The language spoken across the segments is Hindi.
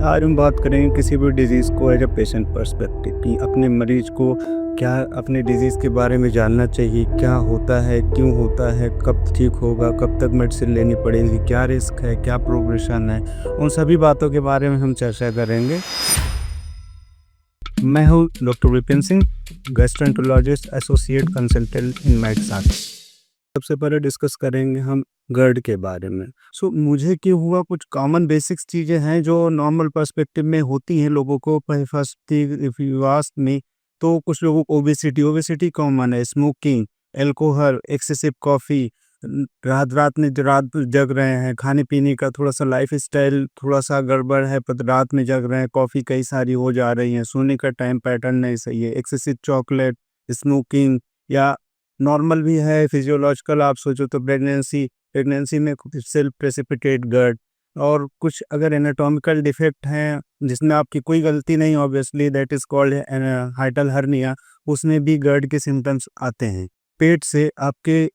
आज हम बात करेंगे किसी भी डिज़ीज़ को एज अ पेशेंट पर्सपेक्टिव कि अपने मरीज़ को क्या अपने डिज़ीज़ के बारे में जानना चाहिए, क्या होता है, क्यों होता है, कब ठीक होगा, कब तक मेडिसिन लेनी पड़ेगी, क्या रिस्क है, क्या प्रोग्रेशन है, उन सभी बातों के बारे में हम चर्चा करेंगे। मैं हूँ doctor Vipin Singh, gastroenterologist associate consultant in मेडसार। सबसे पहले डिस्कस करेंगे हम गर्ड के बारे में। मुझे क्यों हुआ, कुछ कॉमन बेसिक्स चीज़ें हैं जो नॉर्मल पर्सपेक्टिव में होती हैं लोगों को। First thing if you ask me, तो कुछ लोगों को ओबेसिटी कॉमन है, स्मोकिंग, अल्कोहल, एक्सेसिव कॉफ़ी, रात रात में रात भर जग रहे हैं, खाने पीने का थोड़ा सा लाइफ स्टाइल थोड़ा सा गड़बड़ है, पर रात में जग रहे हैं, कॉफ़ी कई सारी हो जा रही हैं, सोने का टाइम पैटर्न नहीं सही है, एक्सेसिव चॉकलेट, स्मोकिंग, या नॉर्मल भी है फिजियोलॉजिकल आप सोचो तो प्रेगनेंसी में सेल्फ प्रेसिपिटेट गर्ड, और कुछ अगर एनाटॉमिकल डिफेक्ट हैं जिसमें आपकी कोई गलती नहीं, obviously that is called हाइटल hernia, उसमें भी गर्ड के सिम्टम्स आते हैं। पेट से आपके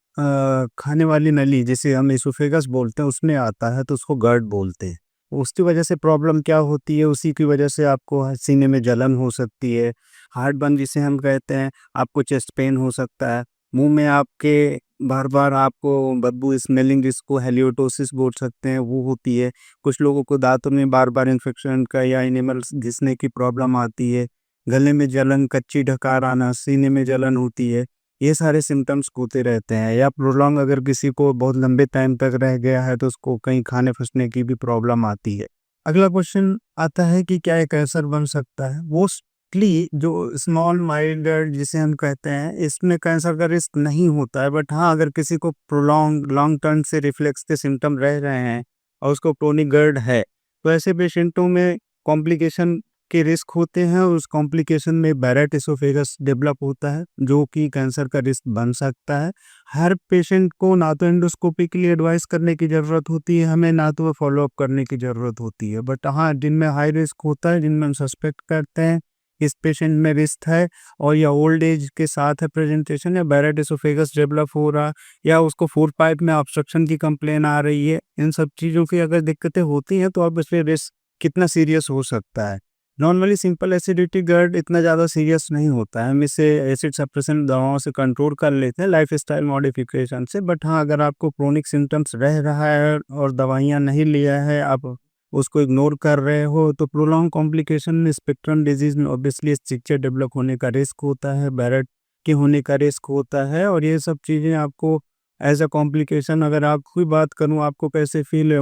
खाने वाली नली जिसे हम एसोफेगस बोलते हैं उसमें आता है तो उसको गर्ड बोलते हैं। उसकी वजह से प्रॉब्लम क्या होती है, उसी की वजह से आपको सीने में जलन हो सकती है, हार्ट बर्न जिसे हम कहते हैं, आपको चेस्ट पेन हो सकता है, मुंह में आपके बार-बार आपको बदबू स्मेलिंग जिसको हैलियोटोसिस बोल सकते हैं वो होती है। कुछ लोगों को दाँतों में बार-बार इन्फेक्शन का या एनिमल्स घिसने की प्रॉब्लम आती है। गले में जलन, कच्ची डकार आना, सीने में जलन होती है। ये सारे सिम्पटम्स होते रहते हैं, या प्रोलॉन्ग अगर किसी को बहुत लंबे टाइम तक रह गया है तो उसको कहीं खाने-फंसने की भी प्रॉब्लम आती है। अगला क्वेश्चन आता है कि क्या एक कैंसर बन सकता है? मोस्टली जो स्मॉल माइल्ड जिसे हम कहते हैं, इसमें कैंसर का रिस्क नहीं होता है, बट हाँ, अगर किसी को प्रोलॉन्ग लॉन्ग टर्म से रिफ्लेक्स के सिम्पटम रह रहे हैं और उसको क्रोनिक गर्ड है, तो ऐसे पेशेंटों में कॉम्प्लिकेशन के रिस्क होते हैं, और उस कॉम्प्लिकेशन में बैरेट एसोफेगस डेवलप होता है जो कि कैंसर का रिस्क बन सकता है। हर पेशेंट को ना तो एंडोस्कोपी के लिए एडवाइस करने की ज़रूरत होती है हमें, ना तो फॉलोअप करने की ज़रूरत होती है, बट हाँ, जिनमें हाई रिस्क होता है, जिनमें हम सस्पेक्ट करते हैं इस पेशेंट में रिस्क है, और या ओल्ड एज के साथ है प्रेजेंटेशन, या बैरेट एसोफेगस डेवलप हो रहा, या उसको फूड पाइप में ऑब्स्ट्रक्शन की कंप्लेन आ रही है, इन सब चीज़ों की अगर दिक्कतें होती हैं तो अब इसलिए रिस्क कितना सीरियस हो सकता है। नॉर्मली सिंपल एसिडिटी गर्ड इतना ज़्यादा सीरियस नहीं होता है, हम इसे एसिड सप्रेसेंट दवाओं से कंट्रोल कर लेते हैं लाइफस्टाइल मॉडिफिकेशन से, बट हाँ, अगर आपको क्रोनिक सिम्टम्स रह रहा है और दवाइयाँ नहीं लिया है, आप उसको इग्नोर कर रहे हो, तो प्रोलॉन्ग कॉम्प्लिकेशन स्पेक्ट्रम डिजीज में ऑब्वियसली स्ट्रक्चर डेवलप होने का रिस्क होता है, बैरेट के होने का रिस्क होता है, और ये सब चीज़ें आपको एज अ कॉम्प्लिकेशन, अगर आपकी बात करूँ आपको कैसे फील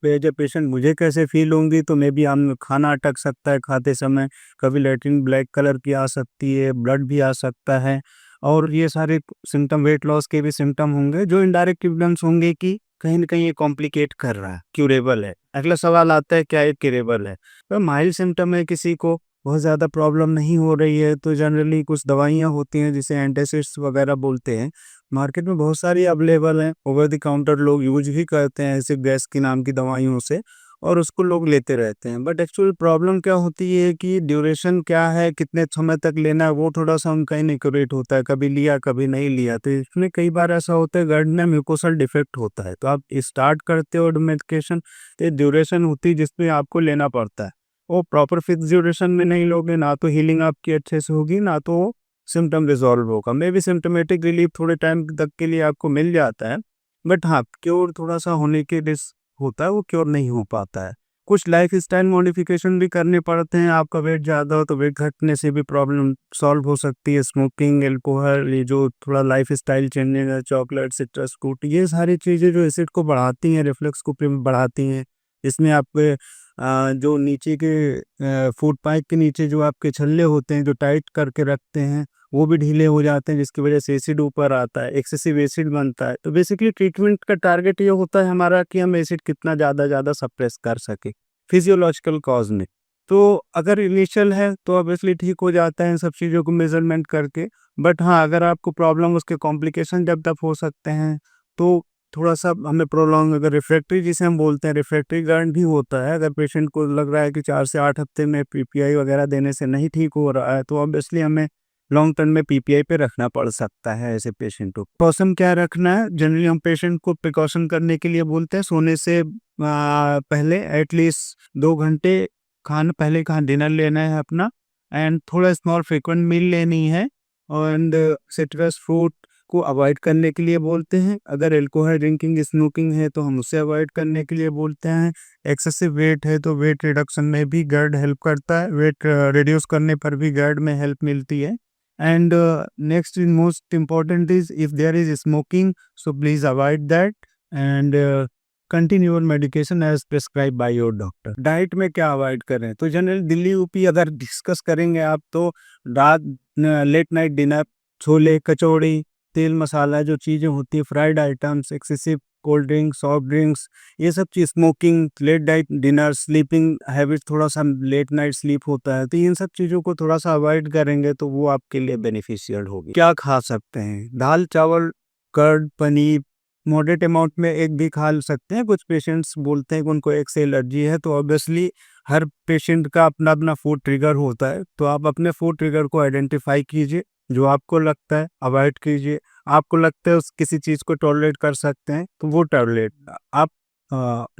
एज ए पेशेंट मुझे कैसे फील होंगी, तो मे बी हम खाना अटक सकता है खाते समय, कभी लैट्रिन ब्लैक कलर की आ सकती है, ब्लड भी आ सकता है, और ये सारे सिम्टम वेट लॉस के भी सिम्टम होंगे जो इनडायरेक्ट एविडेंस होंगे कि कहीं न कहीं ये कॉम्प्लिकेट कर रहा है, क्यूरेबल है। अगला सवाल आता है क्या ये क्यूरेबल है? तो माइल्ड सिम्पटम है, किसी को बहुत ज़्यादा प्रॉब्लम नहीं हो रही है, तो जनरली कुछ दवाइयाँ होती हैं जिसे एंटासिड्स वगैरह बोलते हैं। मार्केट में बहुत सारी अवेलेबल हैं, ओवर द काउंटर लोग यूज़ भी करते हैं ऐसे गैस की नाम की दवाइयों से, और उसको लोग लेते रहते हैं। बट एक्चुअल प्रॉब्लम क्या होती है कि ड्यूरेशन क्या है, कितने समय तक लेना है, वो थोड़ा-सा उनका इनएक्यूरेट होता है, कभी लिया, कभी नहीं लिया। तो इसमें कई बार ऐसा होता है गर्ड में म्यूकोसल डिफेक्ट होता है, तो आप स्टार्ट करते हो मेडिकेशन, तो ड्यूरेशन होती है जिसमें आपको लेना पड़ता है। वो प्रॉपर फिक्स ड्यूरेशन में नहीं लोगे, ना तो हीलिंग आपकी अच्छे से होगी, ना तो सिम्पटम रिज़ॉल्व होगा। मे बी सिम्पटोमेटिक रिलीफ थोड़े टाइम तक के लिए आपको मिल जाता है, बट हाँ, क्योर थोड़ा-सा होने के रिस्क होता है, वो क्योर नहीं हो पाता है। कुछ लाइफ़स्टाइल मॉडिफ़िकेशन भी करने पड़ते हैं, आपका वेट ज़्यादा हो तो वेट घटने से भी प्रॉब्लम सॉल्व हो सकती है। स्मोकिंग, अल्कोहल, ये जो थोड़ा लाइफ़स्टाइल चेंजेज़ है, चॉकलेट, सिट्रस फ्रूट, ये सारी चीज़ें जो एसिड को बढ़ाती हैं, रिफ्लक्स को बढ़ाती हैं। इसमें आपके जो नीचे के फूड पाइप के नीचे जो आपके छल्ले होते हैं, जो टाइट करके रखते हैं, वो भी ढीले हो जाते हैं, जिसकी वजह से एसिड ऊपर आता है, एक्सेसिव एसिड बनता है। तो बेसिकली ट्रीटमेंट का टारगेट ये होता है हमारा कि हम एसिड कितना ज़्यादा सप्रेस कर सकें, फिजियोलॉजिकल कॉज़ में। तो अगर इनिशियल है तो ऑब्वियसली ठीक हो जाता है इन सब चीज़ों को मेज़रमेंट करके। बट हाँ, अगर आपको प्रॉब्लम उसके कॉम्प्लिकेशन डेवलप हो सकते हैं, तो थोड़ा-सा हमें प्रोलॉन्ग, अगर रिफ्रैक्टरी जिसे हम बोलते हैं, रिफ्रैक्टरी गार्ड भी होता है। अगर पेशेंट को लग रहा है कि 4 से 8 हफ्ते में पीपीआई वगैरह देने से नहीं ठीक हो रहा है, तो ऑब्वियसली हमें लॉन्ग टर्म में पीपीआई पे रखना पड़ सकता है ऐसे पेशेंट को। प्रिकॉशन क्या रखना है? जनरली हम पेशेंट को प्रिकॉशन करने के लिए बोलते हैं, सोने से पहले एटलीस्ट 2 घंटे खाना डिनर लेना है अपना, एंड थोड़ा स्मॉल फ्रीक्वेंट मील लेनी है, एंड सिट्रस फ्रूट को अवॉइड करने के लिए बोलते हैं। अगर अल्कोहल ड्रिंकिंग स्मोकिंग है तो हम उसे अवॉइड करने के लिए बोलते हैं। एक्सेसिव वेट है तो वेट रिडक्शन में भी गर्ड हेल्प करता है, वेट रिड्यूस करने पर भी गर्ड में हेल्प मिलती है। And next is most important is if there is smoking so please avoid that, and continue your medication as prescribe by your doctor. Diet में क्या अवॉइड करें, तो जनरल दिल्ली यूपी अगर डिस्कस करेंगे आप तो रात लेट नाइट डिनर, छोले कचौड़ी, तेल मसाला जो चीज़ें होती है, fried items, excessive cold drinks, soft drinks, ये सब चीज़, smoking, late night dinner, sleeping habit, थोड़ा सा लेट नाइट स्लीप होता है, तो इन सब चीज़ों को थोड़ा सा अवॉइड करेंगे तो वो आपके लिए बेनिफिशियल होगी। क्या खा सकते हैं, दाल चावल, कर्ड, पनीर, मॉडरेट अमाउंट में एग भी खा सकते हैं। कुछ पेशेंट्स बोलते हैं कि उनको एग से एलर्जी है, तो ऑब्वियसली हर पेशेंट का अपना अपना फूड ट्रिगर होता है, तो आप अपने फूड ट्रिगर को आइडेंटिफाई कीजिए, जो आपको लगता है अवॉइड कीजिए। आपको लगता है उस किसी चीज़ को टॉलरेट कर सकते हैं तो वो टॉलरेट आप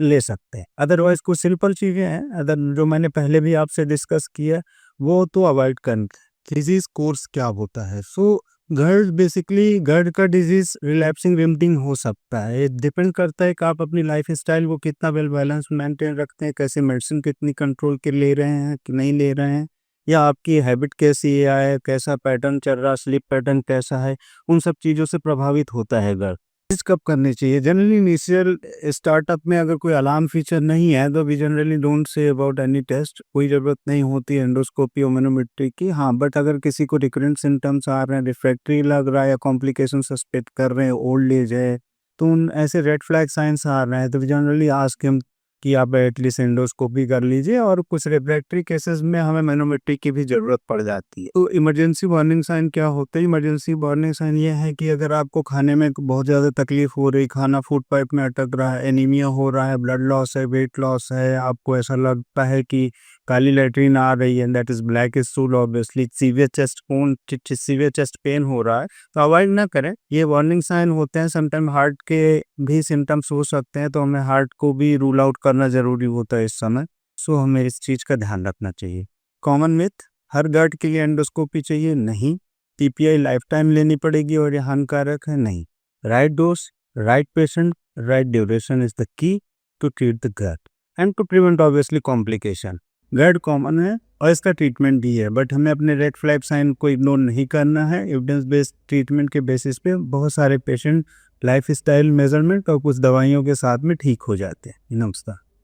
ले सकते हैं। अदरवाइज कुछ सिंपल चीज़ें हैं अदर जो मैंने पहले भी आपसे डिस्कस किया, वो तो अवॉइड करना। डिजीज कोर्स क्या होता है, सो GERD बेसिकली GERD का डिजीज रिलैप्सिंग रिमिटिंग हो सकता है। ये डिपेंड करता है कि आप अपनी लाइफ स्टाइल को कितना वेल बैलेंस मेंटेन रखते हैं, कैसे मेडिसिन कितनी कंट्रोल के ले रहे हैं कि नहीं ले रहे हैं, या आपकी हैबिट कैसी है, कैसा पैटर्न चल रहा, स्लीप पैटर्न कैसा है, उन सब चीज़ों से प्रभावित होता है GERD। टेस्ट कब करनी चाहिए, जनरली इनिशियल स्टार्टअप में अगर कोई अलार्म फीचर नहीं है तो we generally don't say about any test, कोई ज़रूरत नहीं होती एंडोस्कोपी और मैनोमेट्री की। हाँ, बट अगर किसी को रिकरेंट सिम्टम्स आ रहे हैं, रिफ्रैक्टरी लग रहा है या कॉम्प्लिकेशन सस्पेक्ट कर रहे हैं, ओल्ड एज है, तो उन ऐसे रेड फ्लैग साइंस आ रहे हैं तो जनरली आस्क हिम कि आप एटलीस्ट एंडोस्कोपी कर लीजिए, और कुछ रिफ्रैक्टरी केसेस में हमें मैनोमेट्री की भी ज़रूरत पड़ जाती है। तो इमरजेंसी वार्निंग साइन क्या होते हैं, इमरजेंसी वार्निंग साइन ये है कि अगर आपको खाने में बहुत ज़्यादा तकलीफ हो रही, खाना फूड पाइप में अटक रहा है, एनीमिया हो रहा है, ब्लड लॉस है, वेट लॉस है, आपको ऐसा लगता है कि काली लैट्रिन आ रही है, that is black stool, obviously severe chest pain हो रहा है, तो अवॉइड ना करें। ये वार्निंग साइन होते हैं। समटाइम हार्ट के भी सिम्टम्स हो सकते हैं, तो हमें हार्ट को भी रूल आउट करना ज़रूरी होता है इस समय, सो हमें इस चीज़ का ध्यान रखना चाहिए। कॉमन मिथ, हर GERD के लिए एंडोस्कोपी चाहिए, नहीं। PPI लाइफ टाइम लेनी पड़ेगी और ये हानिकारक है, नहीं। Right dose, right patient, right duration is the key to treat the GERD and to prevent obviously complication. GERD common है और इसका ट्रीटमेंट भी है, बट हमें अपने रेड फ्लैग साइन को इग्नोर नहीं करना है। एविडेंस बेस्ड ट्रीटमेंट के बेसिस पे बहुत सारे पेशेंट लाइफ स्टाइल मेजरमेंट और कुछ दवाइयों के साथ में ठीक हो जाते हैं। नमस्कार।